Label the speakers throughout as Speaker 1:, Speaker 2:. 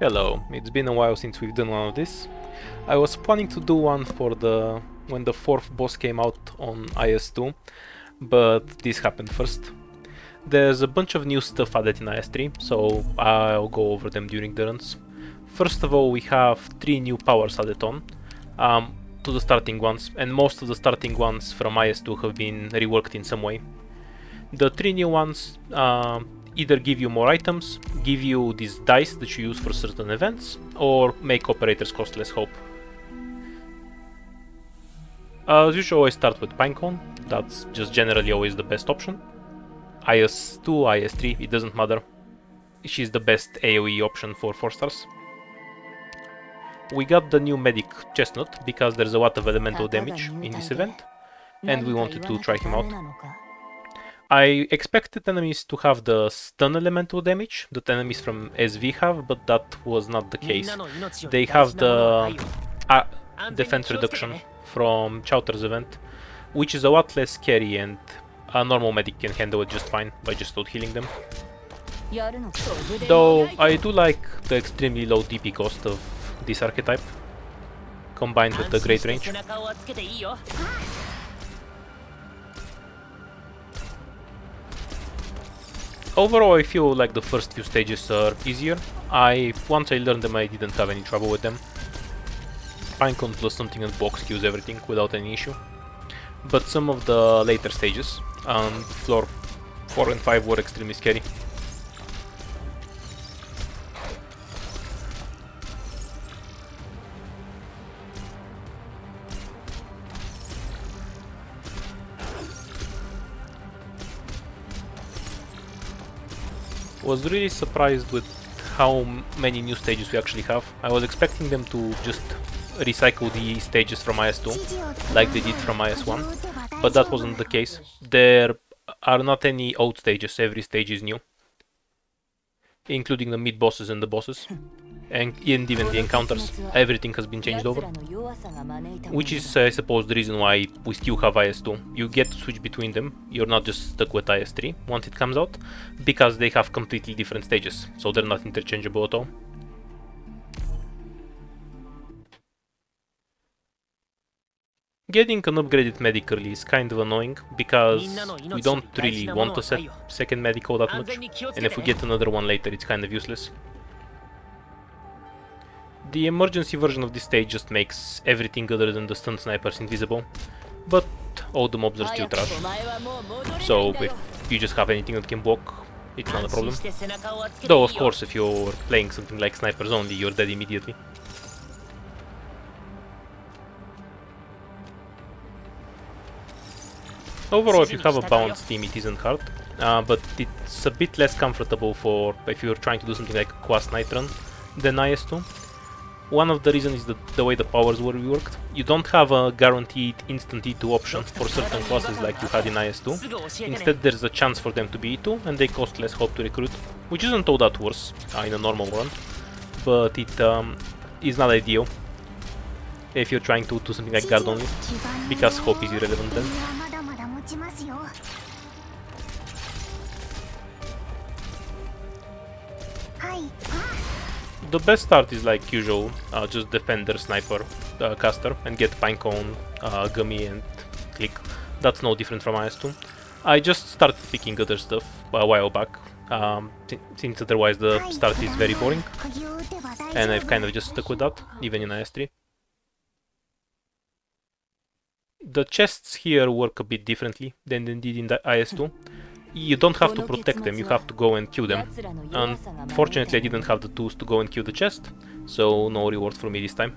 Speaker 1: Hello, it's been a while since we've done one of this. I was planning to do one for when the fourth boss came out on IS2, but this happened first. There's a bunch of new stuff added in IS3, so I'll go over them during the runs. First of all, we have 3 new powers added on to the starting ones, and most of the starting ones from IS2 have been reworked in some way. The 3 new ones either give you more items, give you these dice that you use for certain events, or make operators cost less hope. As usual, I start with Pinecone. That's just generally always the best option. IS2, IS3, it doesn't matter. She's the best AoE option for 4 stars. We got the new medic Chestnut because there's a lot of elemental damage in this event, and we wanted to try him out. I expected enemies to have the stun elemental damage that enemies from SV have, but that was not the case. They have the defense reduction from Chowder's event, which is a lot less scary, and a normal medic can handle it just fine by just out healing them. Though I do like the extremely low DP cost of this archetype, combined with the great range. Overall, I feel like the first few stages are easier. Once I learned them, I didn't have any trouble with them. Pinecone plus something and box kills everything without any issue. But some of the later stages, floor 4 and 5 were extremely scary. Was really surprised with how many new stages we actually have. I was expecting them to just recycle the stages from IS2 like they did from IS1, but that wasn't the case. There are not any old stages, every stage is new, including the mid bosses and the bosses, and even the encounters. Everything has been changed over, which is, I suppose, the reason why we still have IS2. You get to switch between them, you're not just stuck with IS3 once it comes out, because they have completely different stages, so they're not interchangeable at all. Getting an upgraded medic early is kind of annoying, because we don't really want to set second medic all that much, and if we get another one later it's kind of useless. The emergency version of this stage just makes everything other than the stun snipers invisible, but all the mobs are still trash, so if you just have anything that can block, it's not a problem. Though of course if you're playing something like snipers only, you're dead immediately. Overall, if you have a balanced team, it isn't hard, but it's a bit less comfortable for if you're trying to do something like a Quest Knight run than IS2. One of the reasons is the way the powers were reworked. You don't have a guaranteed instant E2 option for certain classes like you had in IS2. Instead, there's a chance for them to be E2, and they cost less hope to recruit, which isn't all that worse in a normal run, but it is not ideal if you're trying to do something like guard only, because hope is irrelevant then. The best start is like usual, just defender, sniper, caster, and get Pinecone, Gummy and Click. That's no different from IS2. I just started picking other stuff a while back, since otherwise the start is very boring, and I've kind of just stuck with that, even in IS3. The chests here work a bit differently than they did in the IS2. You don't have to protect them, you have to go and kill them. Unfortunately, I didn't have the tools to go and kill the chest, so no reward for me this time.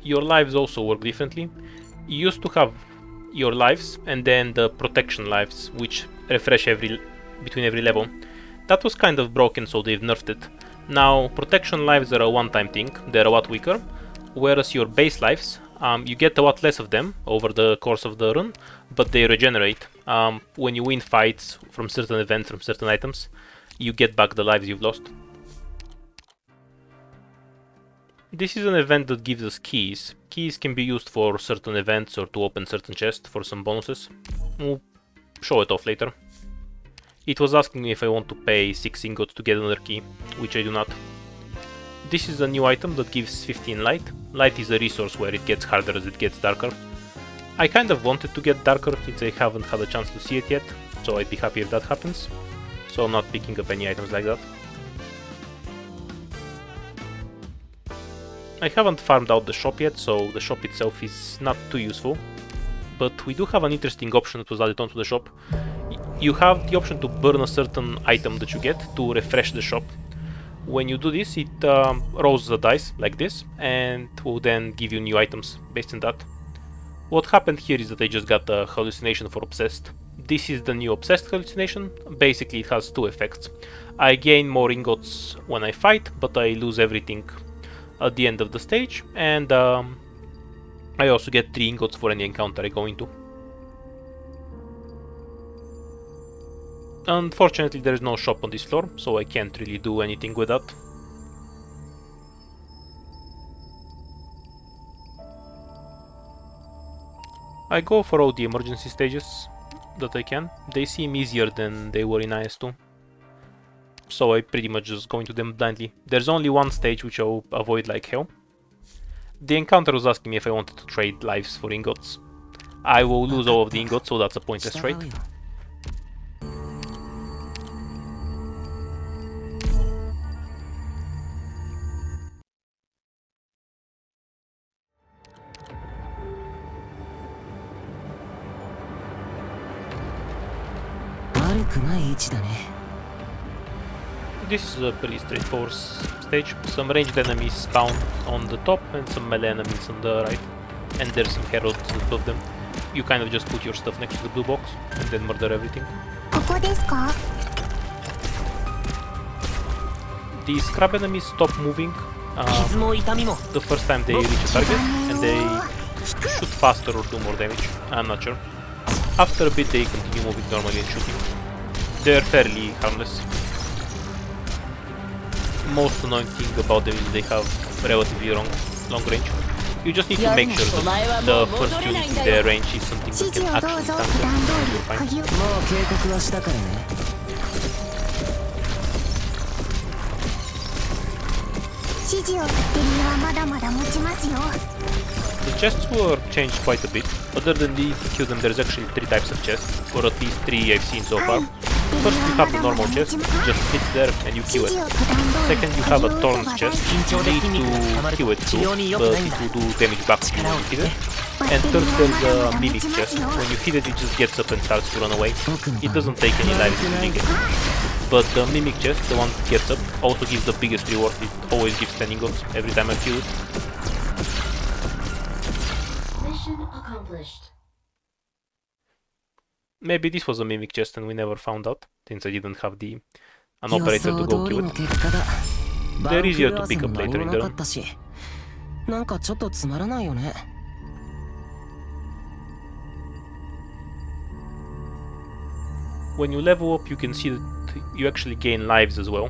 Speaker 1: Your lives also work differently. You used to have your lives and then the protection lives, which refresh between every level. That was kind of broken, so they've nerfed it. Now, protection lives are a one-time thing, they're a lot weaker, whereas your base lives, you get a lot less of them over the course of the run, but they regenerate. When you win fights from certain events, from certain items, you get back the lives you've lost. This is an event that gives us keys. Keys can be used for certain events or to open certain chests for some bonuses. We'll show it off later. It was asking me if I want to pay 6 ingots to get another key, which I do not. This is a new item that gives 15 light. Light is a resource where it gets harder as it gets darker. I kind of wanted to get darker since I haven't had a chance to see it yet, so I'd be happy if that happens. So I'm not picking up any items like that. I haven't farmed out the shop yet, so the shop itself is not too useful. But we do have an interesting option that was added onto the shop. You have the option to burn a certain item that you get to refresh the shop. When you do this, it rolls the dice like this and will then give you new items based on that. What happened here is that I just got a hallucination for Obsessed. This is the new Obsessed hallucination. Basically it has two effects. I gain more ingots when I fight, but I lose everything at the end of the stage, and I also get 3 ingots for any encounter I go into. Unfortunately there is no shop on this floor, so I can't really do anything with that. I go for all the emergency stages that I can. They seem easier than they were in IS2, so I pretty much just go into them blindly. There's only one stage which I'll avoid like hell. The encounter was asking me if I wanted to trade lives for ingots. I will lose all of the ingots, so that's a pointless trade. This is a pretty straightforward stage. Some ranged enemies spawn on the top and some melee enemies on the right. And there's some heralds above them. You kind of just put your stuff next to the blue box and then murder everything. These crab enemies stop moving the first time they reach a target, and they shoot faster or do more damage. I'm not sure. After a bit they continue moving normally and shooting. They're fairly harmless. Most annoying thing about them is they have relatively long range. You just need to make sure that the first unit in their range is something that can actually tank them, and you're fine. The chests were changed quite a bit. Other than the kill them, there's actually 3 types of chests, or at least 3 I've seen so far. First you have the normal chest, it just sits there and you kill it. Second you have a Thorns chest, you need to kill it too, but it will do damage back to you when you hit it. And third there's a Mimic chest, when you hit it just gets up and starts to run away. It doesn't take any lives using it. But the Mimic chest, the one that gets up, also gives the biggest reward. It always gives 10 ingots every time I kill it. Mission accomplished. Maybe this was a Mimic chest and we never found out, since I didn't have an operator to go kill it. They're easier to pick up later in the run. When you level up, you can see that you actually gain lives as well.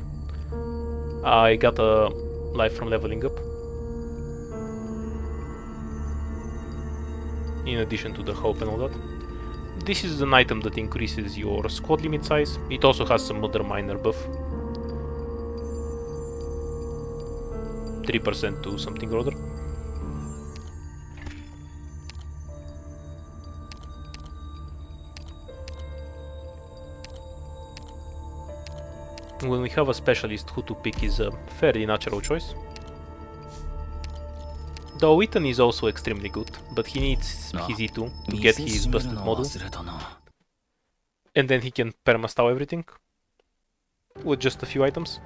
Speaker 1: I got a life from leveling up, in addition to the hope and all that. This is an item that increases your squad limit size. It also has some other minor buff. 3% to something or other. When we have a specialist, who to pick is a fairly natural choice. The Witten is also extremely good, but he needs his E2 to get his busted model. And then he can perma-stow everything with just a few items.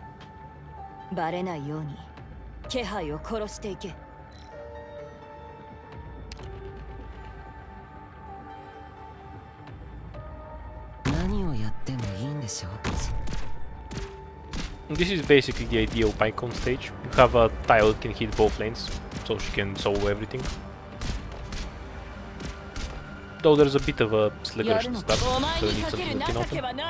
Speaker 1: This is basically the ideal Pinecone stage. You have a tile that can hit both lanes, so she can solo everything. Though there's a bit of a sluggish start, so you need something that can open.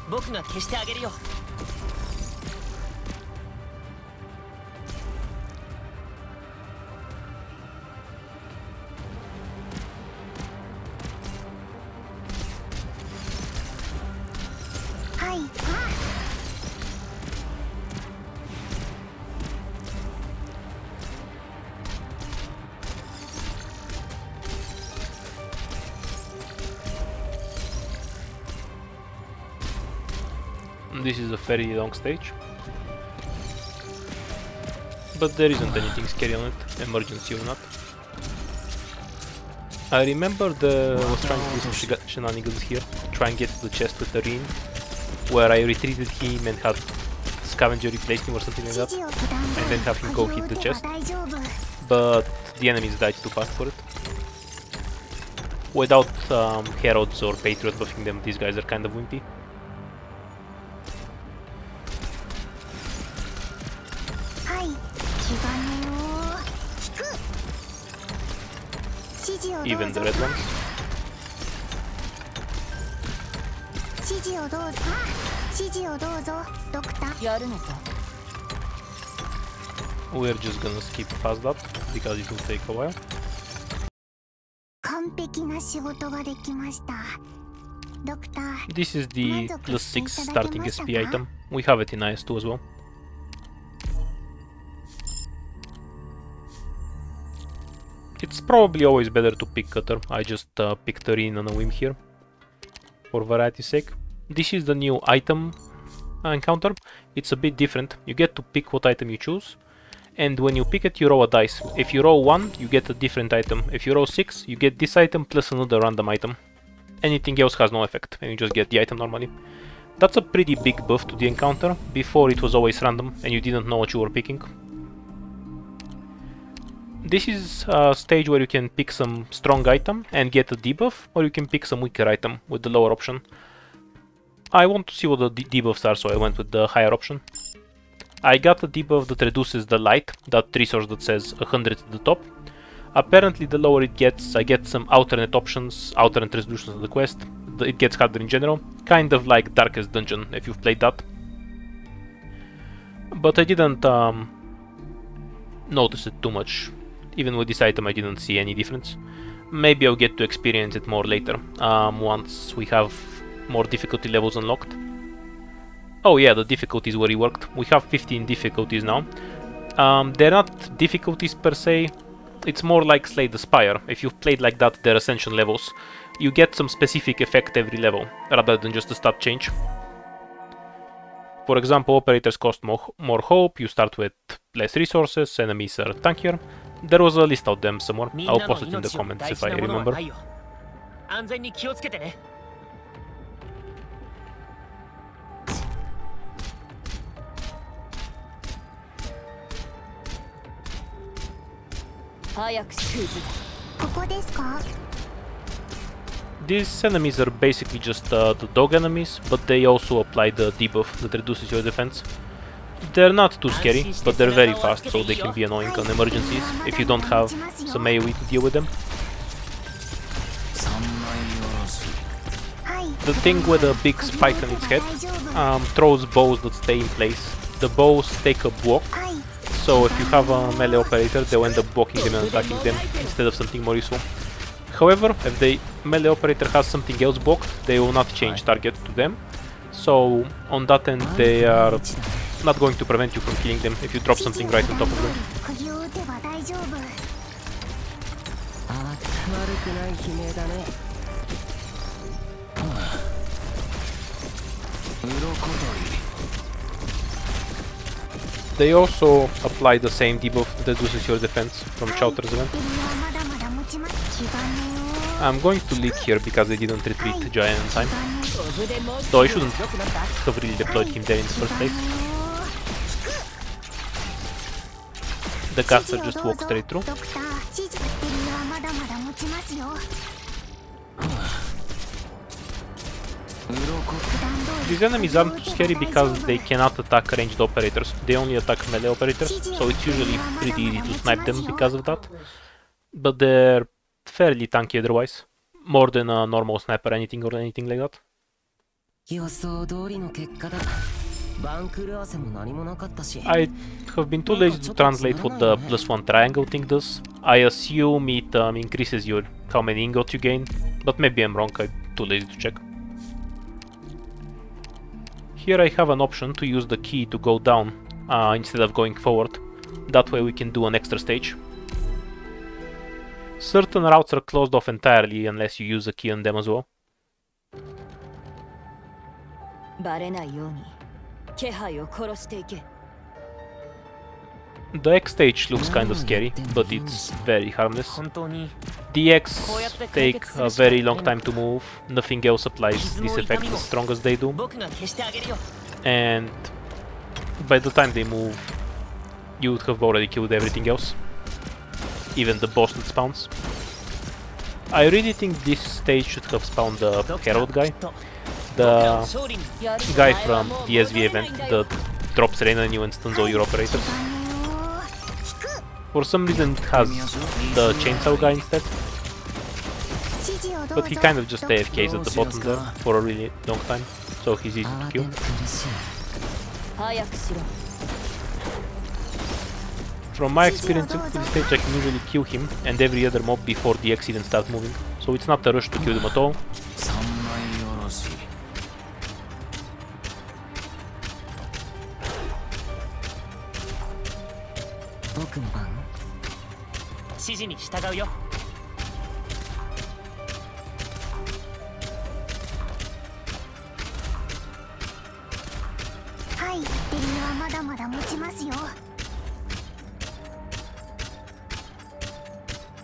Speaker 2: 僕が消してあげるよ。
Speaker 3: はい。
Speaker 1: This is a very long stage, but there isn't anything scary on it, emergency or not. I remember I was trying to do some shenanigans here, try and get to the chest with the ring, where I retreated him and had scavenger replace him or something like that, and then have him go hit the chest, but the enemies died too fast for it. Without heralds or patriot buffing them, these guys are kind of wimpy. Even the red ones. We're just gonna skip past that because it will take a while. This is the +6 starting SP item. We have it in IS2 as well. It's probably always better to pick cutter. I just picked a ring on a whim here, for variety's sake. This is the new item encounter. It's a bit different. You get to pick what item you choose, and when you pick it, you roll a dice. If you roll 1, you get a different item. If you roll 6, you get this item plus another random item. Anything else has no effect, and you just get the item normally. That's a pretty big buff to the encounter. Before it was always random, and you didn't know what you were picking. This is a stage where you can pick some strong item and get a debuff, or you can pick some weaker item with the lower option. I want to see what the debuffs are, so I went with the higher option. I got a debuff that reduces the light, that resource that says 100 at the top. Apparently the lower it gets, I get some alternate options, alternate resolutions of the quest. It gets harder in general, kind of like Darkest Dungeon, if you've played that. But I didn't notice it too much. Even with this item I didn't see any difference. Maybe I'll get to experience it more later, once we have more difficulty levels unlocked. Oh yeah, the difficulties were reworked. We have 15 difficulties now. They're not difficulties per se, it's more like Slay the Spire. If you've played like that, they're ascension levels. You get some specific effect every level, rather than just a stat change. For example, operators cost more hope, you start with less resources, enemies are tankier. There was a list of them somewhere. I'll post it in the comments if I remember. These enemies are basically just the dog enemies, but they also apply the debuff that reduces your defense. They're not too scary, but they're very fast, so they can be annoying on emergencies if you don't have some AoE to deal with them. The thing with a big spike on its head throws bows that stay in place. The bows take a block, so if you have a melee operator, they'll end up blocking them and attacking them instead of something more useful. However, if the melee operator has something else blocked, they will not change target to them. So on that end, they are not going to prevent you from killing them if you drop something right on top of them. They also apply the same debuff that reduces your defense from Chowder's event. I'm going to lead here because they didn't retreat Giant in time. Though I shouldn't have really deployed him there in the first place. The caster just walks straight through. These enemies aren't too scary because they cannot attack ranged operators. They only attack melee operators, so it's usually pretty easy to snipe them because of that. But they're fairly tanky otherwise. More than a normal sniper or anything like that. I have been too lazy to translate what the +1 triangle thing does. I assume it increases your how many ingots you gain, but maybe I'm wrong, I'm too lazy to check. Here I have an option to use the key to go down instead of going forward. That way we can do an extra stage. Certain routes are closed off entirely unless you use a key on them as well. The X stage looks kind of scary, but it's very harmless. The X take a very long time to move, nothing else applies this effect as strong as they do. And by the time they move, you would have already killed everything else. Even the boss that spawns. I really think this stage should have spawned the Herald guy. The guy from the SV event that drops rain on you and stuns all your operators. For some reason it has the chainsaw guy instead. But he kind of just AFKs at the bottom there for a really long time, so he's easy to kill. From my experience in this stage, I can usually kill him and every other mob before the X even start moving, so it's not a rush to kill them at all.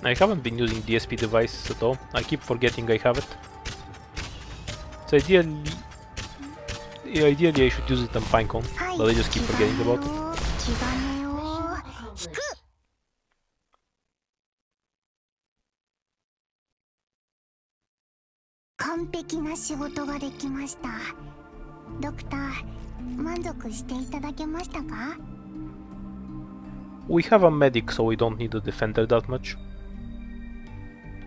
Speaker 1: I haven't been using the SP device at all. I keep forgetting I have it. So ideally I should use it on Pinecone, but I just keep forgetting about it. We have a medic, so we don't need a defender that much.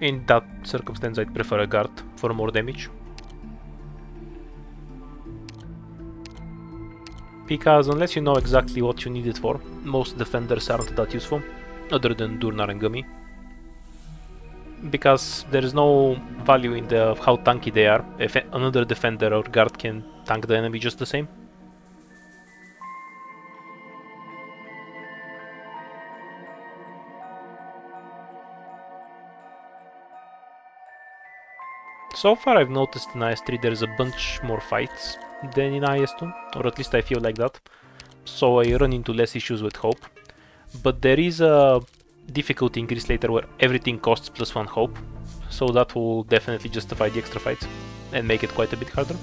Speaker 1: In that circumstance, I'd prefer a guard for more damage. Because unless you know exactly what you need it for, most defenders aren't that useful, other than Durnar and Gummy. Because there is no value in how tanky they are, if another defender or guard can tank the enemy just the same. So far I've noticed in IS-3 there's a bunch more fights than in IS-2, or at least I feel like that, so I run into less issues with hope. But there is a difficulty increase later where everything costs +1 hope, so that will definitely justify the extra fights and make it quite a bit harder.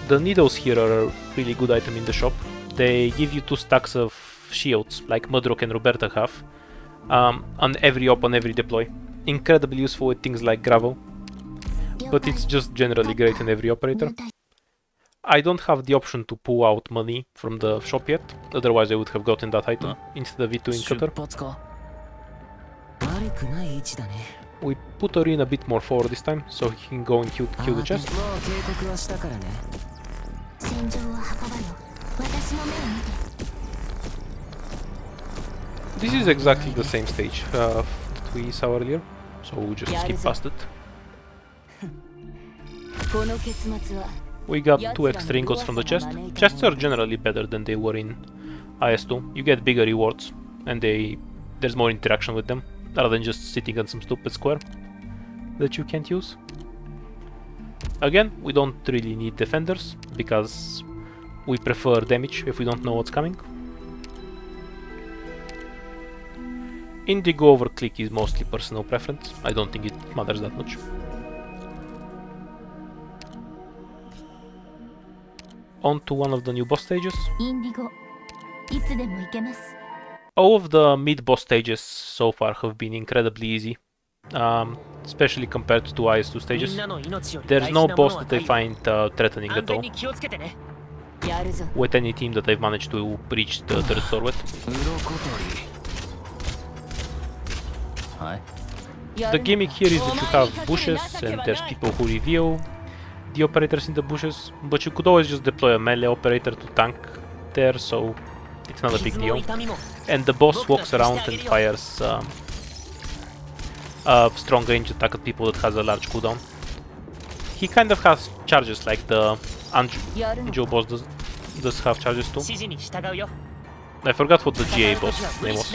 Speaker 1: The needles here are a really good item in the shop. They give you 2 stacks of shields, like Mudrock and Roberta have, on every op on every deploy. Incredibly useful with things like gravel, but it's just generally great in every operator. I don't have the option to pull out money from the shop yet, otherwise I would have gotten that item instead of V2 in Cutter. We put Orin a bit more forward this time, so he can go and kill the chest. This is exactly the same stage that we saw earlier, so we'll just skip past it. We got 2 extra ingots from the chest. Chests are generally better than they were in IS-2. You get bigger rewards, and there's more interaction with them, rather than just sitting on some stupid square that you can't use. Again, we don't really need defenders, because we prefer damage if we don't know what's coming. Indigo over click is mostly personal preference. I don't think it matters that much. On to one of the new boss stages. All of the mid-boss stages so far have been incredibly easy, especially compared to IS-2 stages. There's no boss that I find threatening at all. with any team that I've managed to reach the third store with. The gimmick here is that you have bushes and there's people who reveal the operators in the bushes, but you could always just deploy a melee operator to tank there, so it's not a big deal. And the boss walks around and fires a strong range attack at people that has a large cooldown. He kind of has charges like the Angel boss does have charges too. I forgot what the GA boss name was.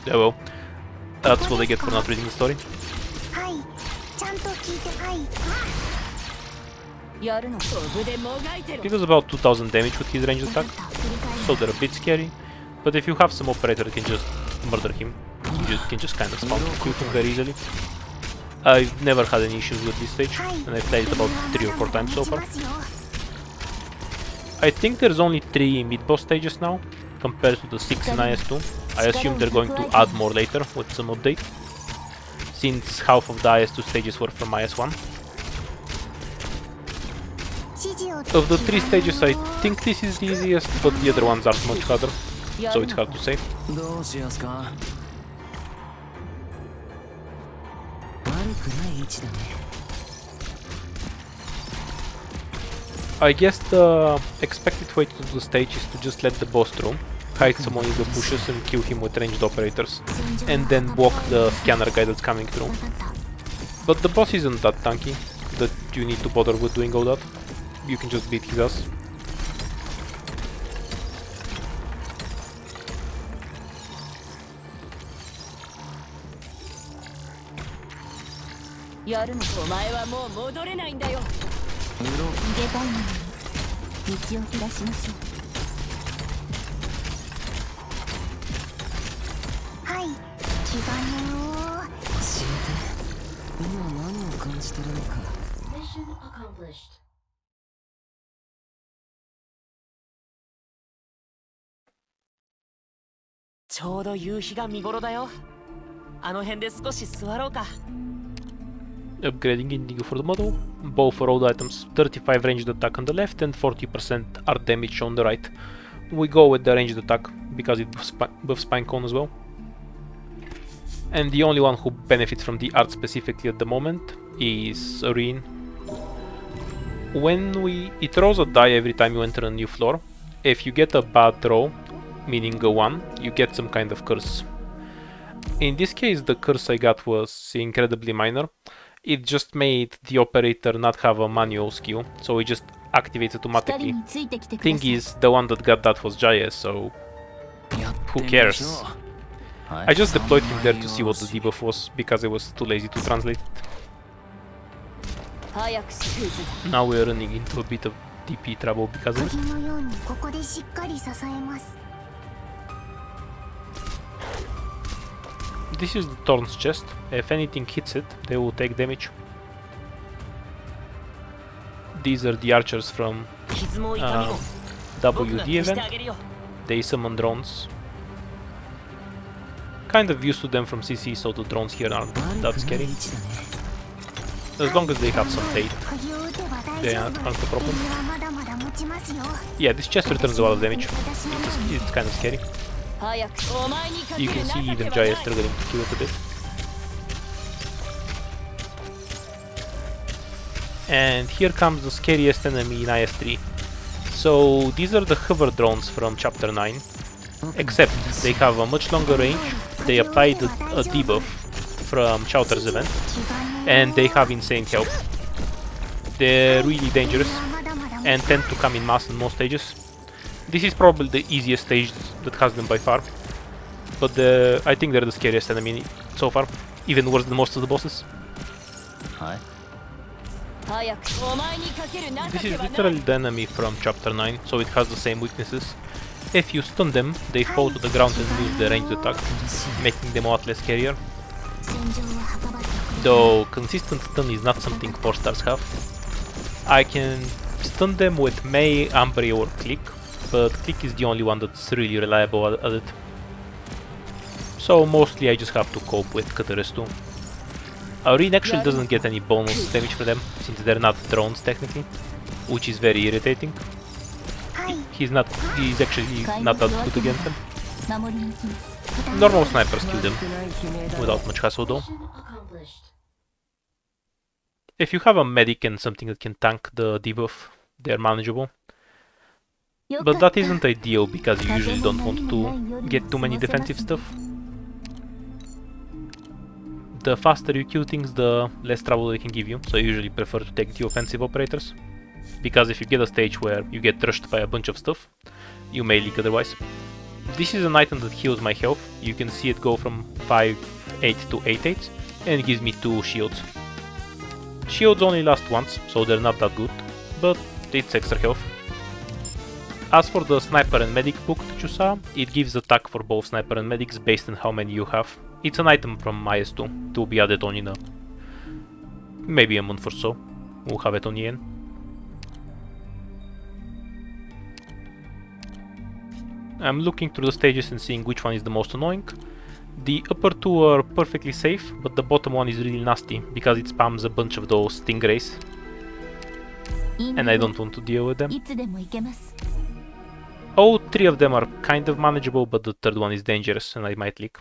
Speaker 1: Yeah, well, that's what I get for not reading the story. He does about 2000 damage with his ranged attack, so they're a bit scary. But if you have some operator that can just murder him, you can just kind of spawn to kill him very easily. I've never had any issues with this stage, and I've played it about 3 or 4 times so far. I think there's only 3 mid-boss stages now, compared to the 6 in IS2. I assume they're going to add more later with some update, since half of the IS2 stages were from IS1. Of the 3 stages, I think this is the easiest, but the other ones aren't much harder, so it's hard to say. I guess the expected way to do the stage is to just let the boss through, hide someone in the bushes and kill him with ranged operators, and then block the scanner guy that's coming through. But the boss isn't that tanky that you need to bother with doing all that. You can just beat his ass.
Speaker 2: Mission accomplished.
Speaker 1: Upgrading indigo for the model, bow for all the items, 35 ranged attack on the left and 40% art damage on the right. We go with the ranged attack because it buffs Pinecone as well. And the only one who benefits from the art specifically at the moment is Arene. It rolls a die every time you enter a new floor. If you get a bad roll, meaning a 1, you get some kind of curse. In this case, the curse I got was incredibly minor. It just made the operator not have a manual skill, so it just activates automatically. Thing is, the one that got that was Jaya, so who cares? I just deployed him there to see what the debuff was, because I was too lazy to translate it. Now we're running into a bit of DP trouble because of it. This is the Thorn's chest. If anything hits it, they will take damage. These are the archers from WD event. They summon drones. Kind of used to them from CC, so the drones here aren't that scary. As long as they have some bait, they aren't a problem. Yeah, this chest returns a lot of damage. It's kind of scary. You can see even Jaya struggling to kill it a bit. And here comes the scariest enemy in IS3. So these are the hover drones from chapter 9, except they have a much longer range, they applied a debuff from Chowder's event, and they have insane health. They're really dangerous and tend to come in mass in most stages. This is probably the easiest stage that has them by far, but I think they're the scariest enemy so far, even worse than most of the bosses. This is literally the enemy from chapter 9, so it has the same weaknesses. If you stun them, they fall to the ground and lose their ranged attack, making them a lot less scarier. Though consistent stun is not something 4 stars have. I can stun them with Mei, Ambre or Click, but Click is the only one that's really reliable at it. So mostly I just have to cope with Cataris too. Arene actually doesn't get any bonus damage from them, since they're not drones technically, which is very irritating. he's actually not that good against them. Normal snipers kill them without much hassle though.
Speaker 2: Mission accomplished.
Speaker 1: If you have a medic and something that can tank the debuff, they're manageable. But that isn't ideal because you usually don't want to get too many defensive stuff. The faster you kill things, the less trouble they can give you, so I usually prefer to take the offensive operators. Because if you get a stage where you get rushed by a bunch of stuff, you may leak otherwise. This is an item that heals my health. You can see it go from 5-8 to 8-8, and it gives me 2 shields. Shields only last once, so they're not that good, but it's extra health. As for the sniper and medic book that you saw, it gives attack for both sniper and medics based on how many you have. It's an item from IS2, to be added on in maybe a month or so. We'll have it on the end. I'm looking through the stages and seeing which one is the most annoying. The upper 2 are perfectly safe, but the bottom one is really nasty because it spams a bunch of those stingrays. And I don't want to deal with them. All 3 of them are kind of manageable, but the third one is dangerous and I might leak.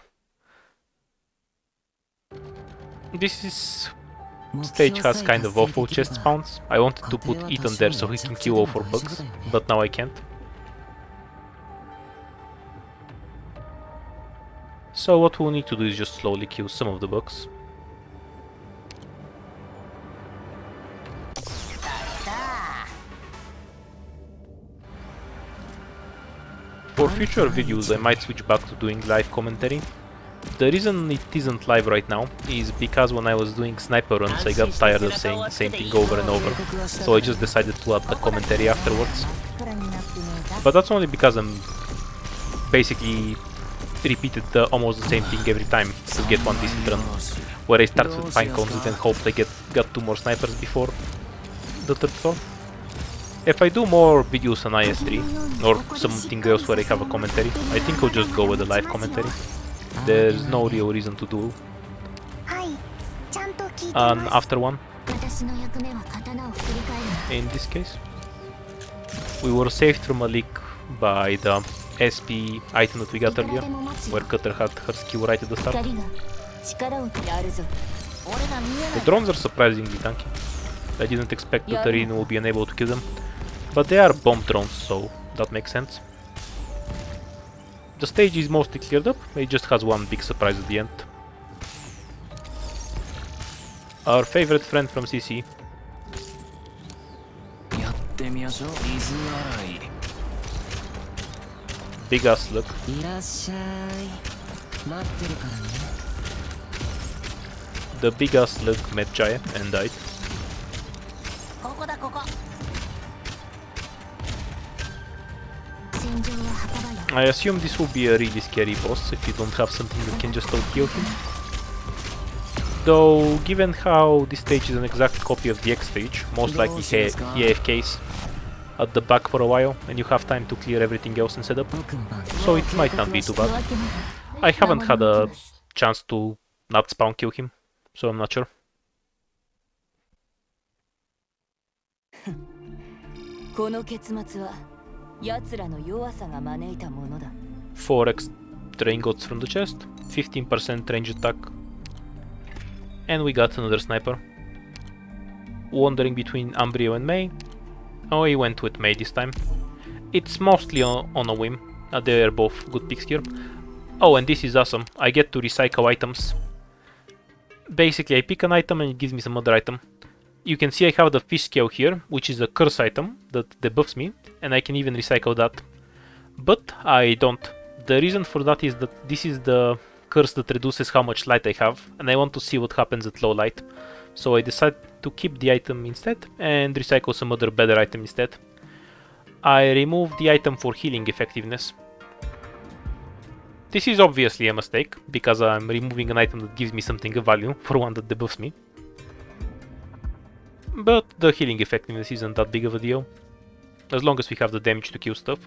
Speaker 1: This stage has kind of awful chest spawns. I wanted to put Ethan there so he can kill all 4 bugs, but now I can't. So what we'll need to do is just slowly kill some of the bugs. For future videos I might switch back to doing live commentary. The reason it isn't live right now is because when I was doing sniper runs I got tired of saying the same thing over and over, so I just decided to add the commentary afterwards. But that's only because I'm basically repeated almost the same thing every time to get one decent run, where I start with pinecones and then hope I got 2 more snipers before the third floor. If I do more videos on IS3 or something else where I have a commentary, I think I'll just go with the live commentary. There's no real reason to do an after one. In this case, we were saved from a leak by the SP item that we got earlier, where Cutter had her skill right at the start. The drones are surprisingly tanky. I didn't expect that Arena will be unable to kill them, but they are bomb drones, so that makes sense. The stage is mostly cleared up, it just has one big surprise at the end. Our favorite friend from CC. Big ass slug. The big ass slug met Giant and died. I assume this will be a really scary boss if you don't have something that can just out-heal him. Though, given how this stage is an exact copy of the X stage, most likely he AFKs at the back for a while and you have time to clear everything else and set up, so it might not be too bad. I haven't had a chance to not spawn kill him, so I'm not sure. 4 extra ingots from the chest, 15% range attack, and we got another sniper. Wandering between Ambrio and Mei. Oh, he went with Mei this time. It's mostly on a whim, they are both good picks here. Oh, and this is awesome, I get to recycle items. Basically I pick an item and it gives me some other item. You can see I have the fish scale here, which is a curse item that debuffs me, and I can even recycle that. But I don't. The reason for that is that this is the curse that reduces how much light I have, and I want to see what happens at low light. So I decide to keep the item instead and recycle some other better item instead. I remove the item for healing effectiveness. This is obviously a mistake, because I'm removing an item that gives me something of value for one that debuffs me. But the healing effectiveness isn't that big of a deal, as long as we have the damage to kill stuff.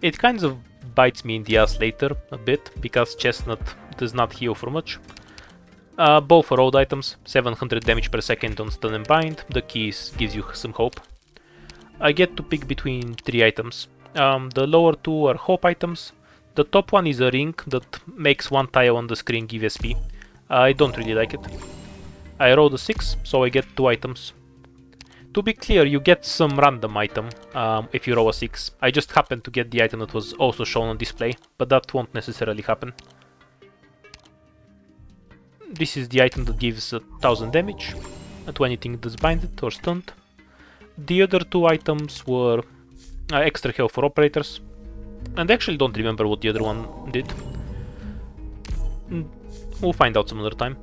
Speaker 1: It kind of bites me in the ass later a bit, because Chestnut does not heal for much. Both are old items, 700 damage per second on stun and bind, the keys gives you some hope. I get to pick between 3 items. The lower 2 are hope items. The top one is a ring that makes one tile on the screen give SP. I don't really like it. I rolled a 6, so I get 2 items. To be clear, you get some random item if you roll a 6. I just happened to get the item that was also shown on display, but that won't necessarily happen. This is the item that gives 1000 damage to anything that's binded or stunned. The other 2 items were extra health for operators, and I actually don't remember what the other one did. We'll find out some other time.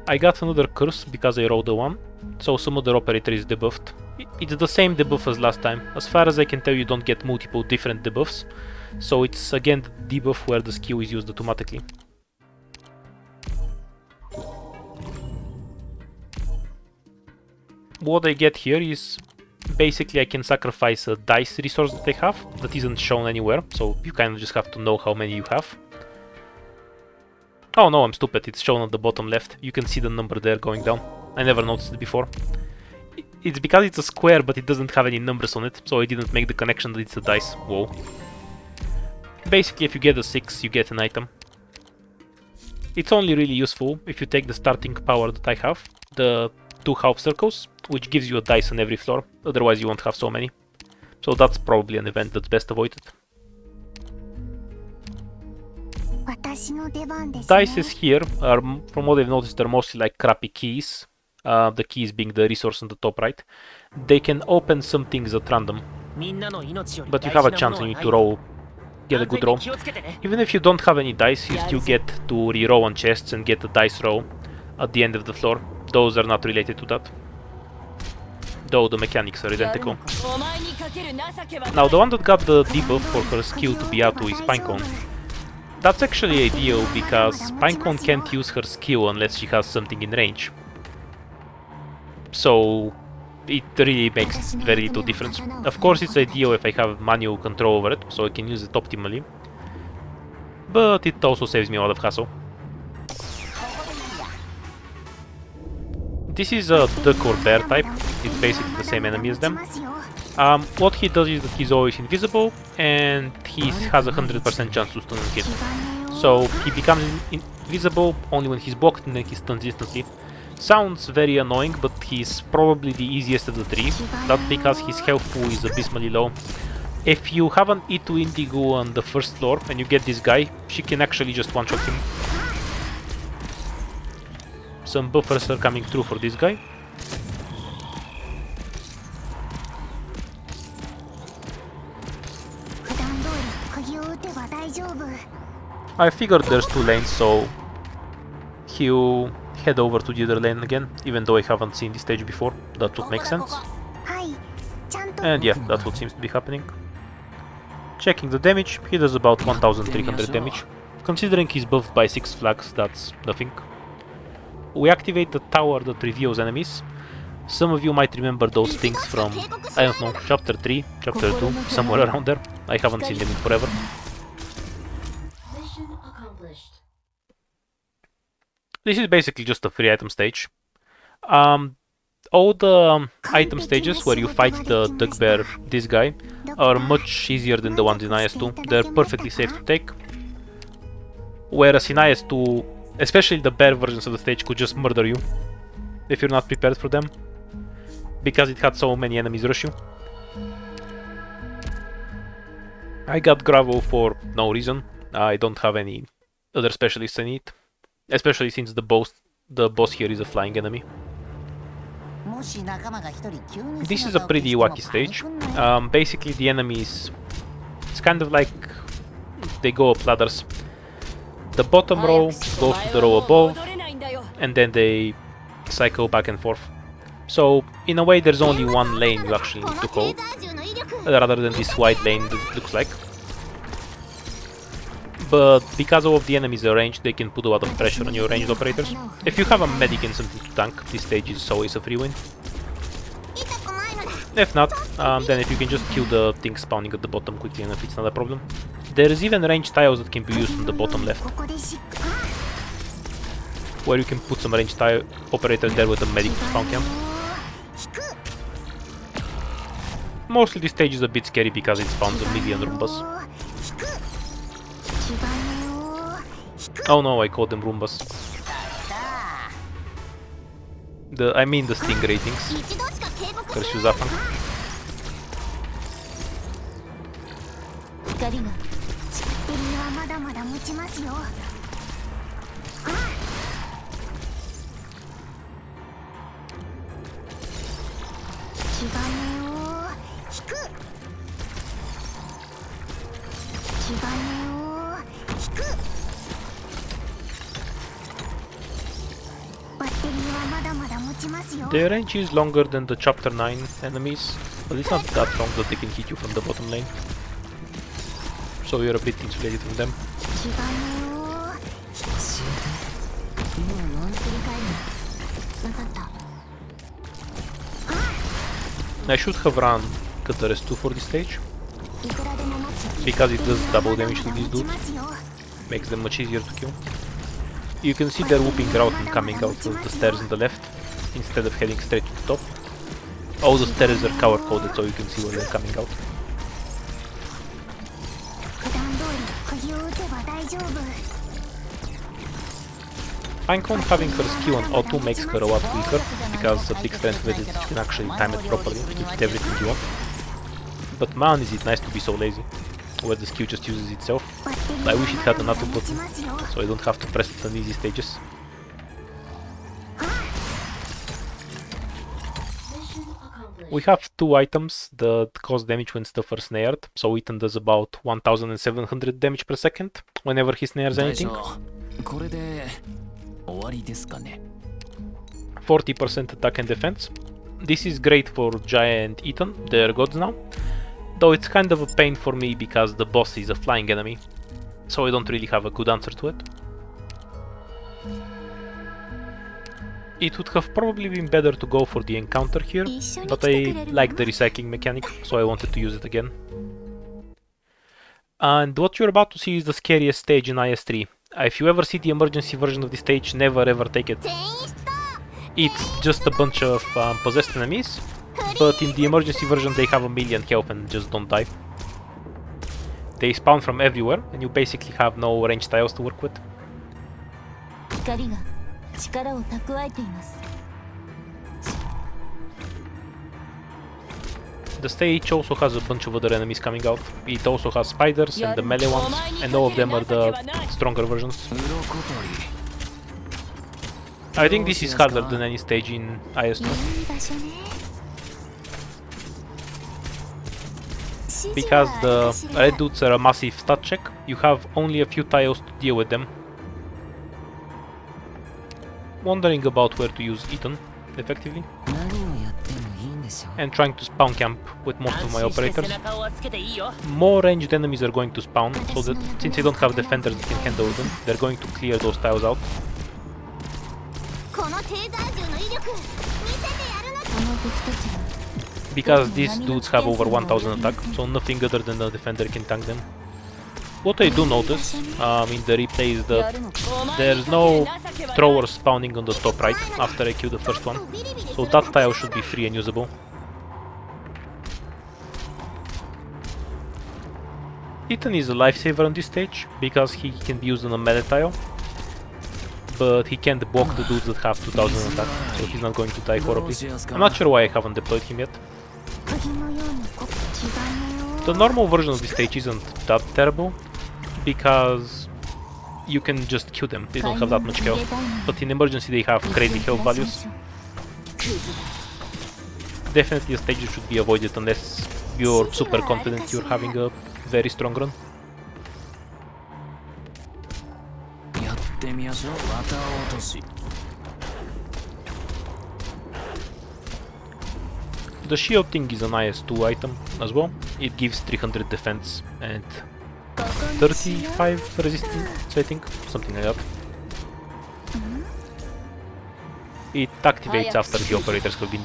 Speaker 1: I got another curse because I rolled a 1, so some other operator is debuffed. It's the same debuff as last time. As far as I can tell, you don't get multiple different debuffs, so it's again the debuff where the skill is used automatically. What I get here is basically I can sacrifice a dice resource that I have that isn't shown anywhere, so you kind of just have to know how many you have. Oh no, I'm stupid, it's shown at the bottom left. You can see the number there going down. I never noticed it before. It's because it's a square, but it doesn't have any numbers on it, so I didn't make the connection that it's a dice. Whoa. Basically, if you get a 6, you get an item. It's only really useful if you take the starting power that I have, the 2 half circles, which gives you a dice on every floor, otherwise you won't have so many. So that's probably an event that's best avoided. Dices here are, from what I've noticed, they're mostly like crappy keys. The keys being the resource on the top right. They can open some things at random, but you have a chance when you to roll, get a good roll. Even if you don't have any dice, you still get to re-roll on chests and get a dice roll at the end of the floor. Those are not related to that, though the mechanics are identical. Now the one that got the debuff for her skill to be Atu is Pinecone. That's actually ideal because Pinecone can't use her skill unless she has something in range. So it really makes very little difference. Of course it's ideal if I have manual control over it, so I can use it optimally. But it also saves me a lot of hassle. This is a duck or bear type. It's basically the same enemy as them. What he does is that he's always invisible, and he has a 100% chance to stun and hit. So he becomes invisible only when he's blocked, and then he stuns instantly. Sounds very annoying, but he's probably the easiest of the 3. That's because his health pool is abysmally low. If you have an E2 Indigo on the first floor and you get this guy, she can actually just one-shot him. Some buffers are coming through for this guy. I figured there's 2 lanes, so he'll head over to the other lane again, even though I haven't seen this stage before. That would make sense. And yeah, that's what seems to be happening. Checking the damage, he does about 1300 damage. Considering he's buffed by 6 flags, that's nothing. We activate the tower that reveals enemies. Some of you might remember those things from, I don't know, chapter 3, chapter 2, somewhere around there. I haven't seen them in forever. This is basically just a free item stage. All the item stages where you fight the duck bear, this guy, are much easier than the ones in IS2. They're perfectly safe to take. Whereas in IS2, especially the bear versions of the stage could just murder you if you're not prepared for them, because it had so many enemies rush you. I got gravel for no reason. I don't have any other specialists I need, especially since the boss here is a flying enemy. This is a pretty wacky stage. Basically the enemies, it's kind of like they go up ladders. The bottom row goes to the row above, and then they cycle back and forth. So in a way there's only one lane you actually need to hold, rather than this wide lane that it looks like. But because all of the enemies are ranged, they can put a lot of pressure on your ranged operators. If you have a medic and something to tank, this stage is always a free win. If not, then if you can just kill the things spawning at the bottom quickly enough, it's not a problem. There's even ranged tiles that can be used on the bottom left. where you can put some ranged operator there with a medic to spawn camp. Mostly this stage is a bit scary because it spawns a million Roombas. Oh no, I called them Roombas. I mean the sting ratings. Curse you, Zafang. Their range is longer than the chapter 9 enemies, but it's not that long that they can hit you from the bottom lane. So you're a bit insulated from them. I should have run Katares 2 for this stage, because it does double damage to these dudes, makes them much easier to kill. You can see they're whooping out and coming out of the stairs on the left, instead of heading straight to the top. All the stairs are color coded so you can see where they're coming out. Pinecone having her skill on auto makes her a lot weaker, because a big strength with it you can actually time it properly to hit everything you want. But man, is it nice to be so lazy, where the skill just uses itself. I wish it had an auto button, so I don't have to press it on easy stages. We have two items that cause damage when stuff are snared, so Ethan does about 1700 damage per second whenever he snares anything. 40% attack and defense. This is great for Jaya and Ethan, they're gods now, though it's kind of a pain for me because the boss is a flying enemy, so I don't really have a good answer to it. It would have probably been better to go for the encounter here, but I like the recycling mechanic, so I wanted to use it again. And what you're about to see is the scariest stage in IS-3. If you ever see the emergency version of this stage, never ever take it. It's just a bunch of possessed enemies, but in the emergency version they have a million health and just don't die. They spawn from everywhere, and you basically have no ranged tiles to work with. The stage also has a bunch of other enemies coming out. It also has spiders and the melee ones, and all of them are the stronger versions. I think this is harder than any stage in IS-2. Because the red dudes are a massive stat check, you have only a few tiles to deal with them. Wondering about where to use Ethan effectively, and trying to spawn camp with most of my operators. More ranged enemies are going to spawn, so that since I don't have defenders that can handle them, they're going to clear those tiles out. Because these dudes have over 1000 attack, so nothing other than the defender can tank them. What I do notice in the replay is that there's no throwers spawning on the top right after I kill the first one, so that tile should be free and usable. Ethan is a lifesaver on this stage, because he can be used on a melee tile, but he can't block the dudes that have 2000 attack, so he's not going to die horribly. I'm not sure why I haven't deployed him yet. The normal version of this stage isn't that terrible, because you can just kill them, they don't have that much health, but in emergency they have crazy health values. Definitely a stage should be avoided unless you're super confident you're having a very strong run. The shield thing is an IS-2 item as well. It gives 300 defense and 35 resistance, I think, something like that. It activates after the operators have been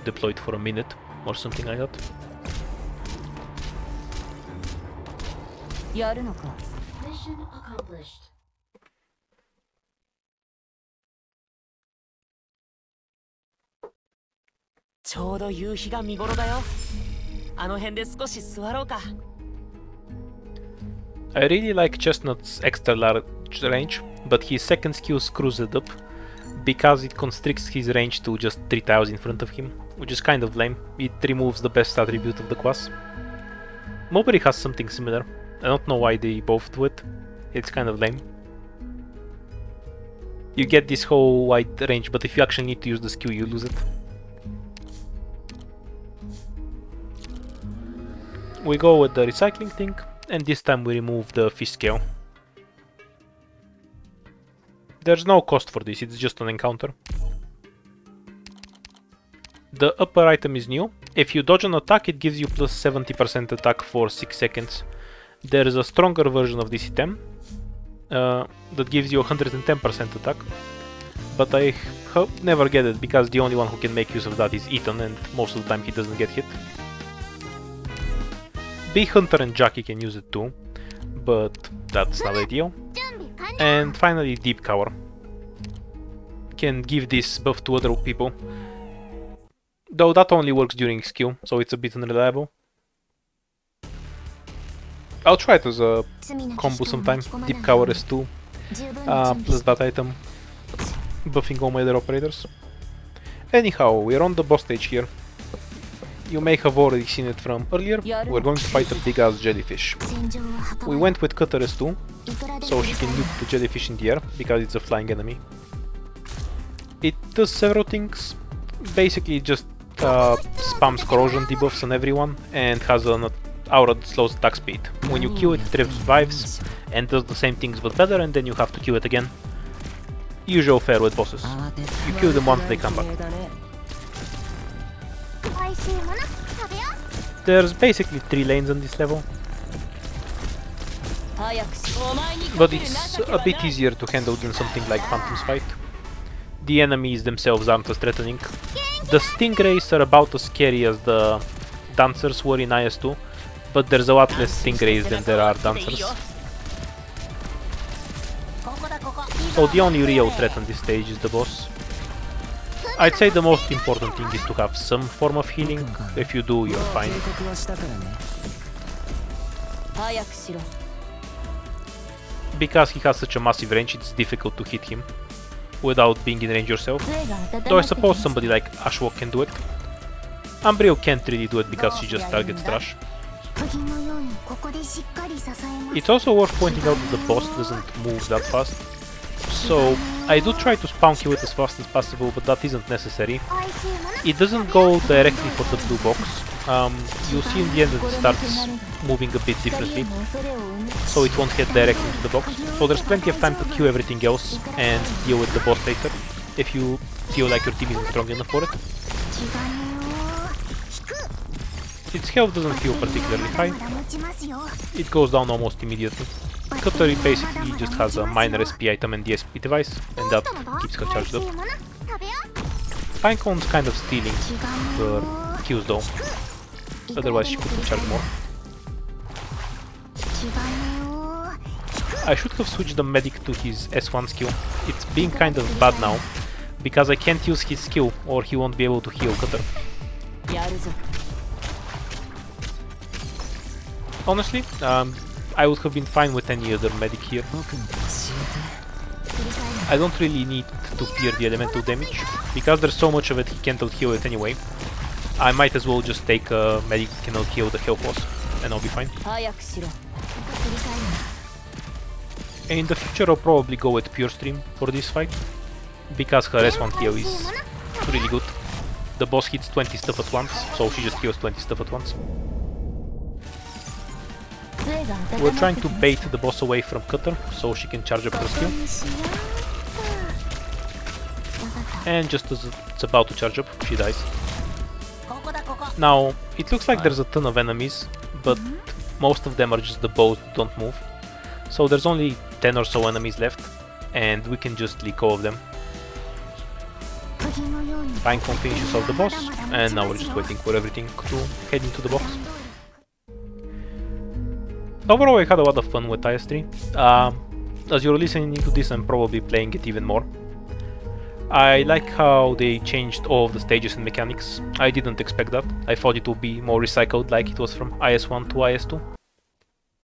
Speaker 1: deployed for a minute or something like that.
Speaker 2: Mission accomplished.
Speaker 3: ちょうど夕日が見頃だよ。あの辺で少し座ろうか。
Speaker 1: I really like Chestnut's extra large range, but his second skill screws it up because it constricts his range to just 3 tiles in front of him, which is kind of lame. It removes the best attribute of the class. Mowbray has something similar. I don't know why they both do it. It's kind of lame. You get this whole wide range, but if you actually need to use the skill, you lose it. We go with the recycling thing, and this time we remove the fish scale. There's no cost for this, it's just an encounter. The upper item is new. If you dodge an attack, it gives you plus 70% attack for 6 seconds. There is a stronger version of this item that gives you 110% attack, but I never get it because the only one who can make use of that is Ethan, and most of the time he doesn't get hit. Big Hunter and Jackie can use it too, but that's not ideal. And finally Deep Cover. Can give this buff to other people, though that only works during skill, so it's a bit unreliable. I'll try it as a combo sometime. Deep Cover S2 plus that item, buffing all my other operators. Anyhow, we're on the boss stage here. You may have already seen it from earlier. We're going to fight a big ass jellyfish. We went with Cutter S2, so she can nuke the jellyfish in the air, because it's a flying enemy. It does several things. Basically it just spams corrosion debuffs on everyone, and has an aura that slows attack speed. When you kill it, it revives, and does the same things but better, and then you have to kill it again. Usual fare with bosses. You kill them once, they come back. There's basically 3 lanes on this level, but it's a bit easier to handle than something like Phantom's Fight. The enemies themselves aren't as threatening. The Stingrays are about as scary as the Dancers were in IS2, but there's a lot less Stingrays than there are Dancers. So the only real threat on this stage is the boss. I'd say the most important thing is to have some form of healing. If you do, you're fine. Because he has such a massive range, it's difficult to hit him without being in range yourself. Though I suppose somebody like Ashwok can do it. Umbriel can't really do it because she just targets trash. It's also worth pointing out that the boss doesn't move that fast. So I do try to spawn kill it as fast as possible, but that isn't necessary. It doesn't go directly for the blue box. You'll see in the end that it starts moving a bit differently, so it won't head directly into the box. So there's plenty of time to kill everything else and deal with the boss later, if you feel like your team isn't strong enough for it. Its health doesn't feel particularly high. It goes down almost immediately. Cutter basically just has a minor SP item and DSP device, and that keeps her charged up. Pinecone's kind of stealing her kills though, otherwise she could have charged more. I should have switched the medic to his S1 skill. It's being kind of bad now, because I can't use his skill or he won't be able to heal Cutter. Honestly, I would have been fine with any other medic here. I don't really need to fear the elemental damage, because there's so much of it he can't out-heal it anyway. I might as well just take a medic that can out-heal the health loss, and I'll be fine. In the future I'll probably go with Pure Stream for this fight, because her S1 heal is really good. The boss hits 20 stuff at once, so she just heals 20 stuff at once. We're trying to bait the boss away from Cutter, so she can charge up her skill. And just as it's about to charge up, she dies. Now, it looks like there's a ton of enemies, but most of them are just the bows that don't move. So there's only 10 or so enemies left, and we can just leak all of them. Pinecone finishes off the boss, and now we're just waiting for everything to head into the box. Overall, I had a lot of fun with IS3. As you're listening to this, I'm probably playing it even more. I like how they changed all of the stages and mechanics. I didn't expect that. I thought it would be more recycled like it was from IS-1 to IS-2.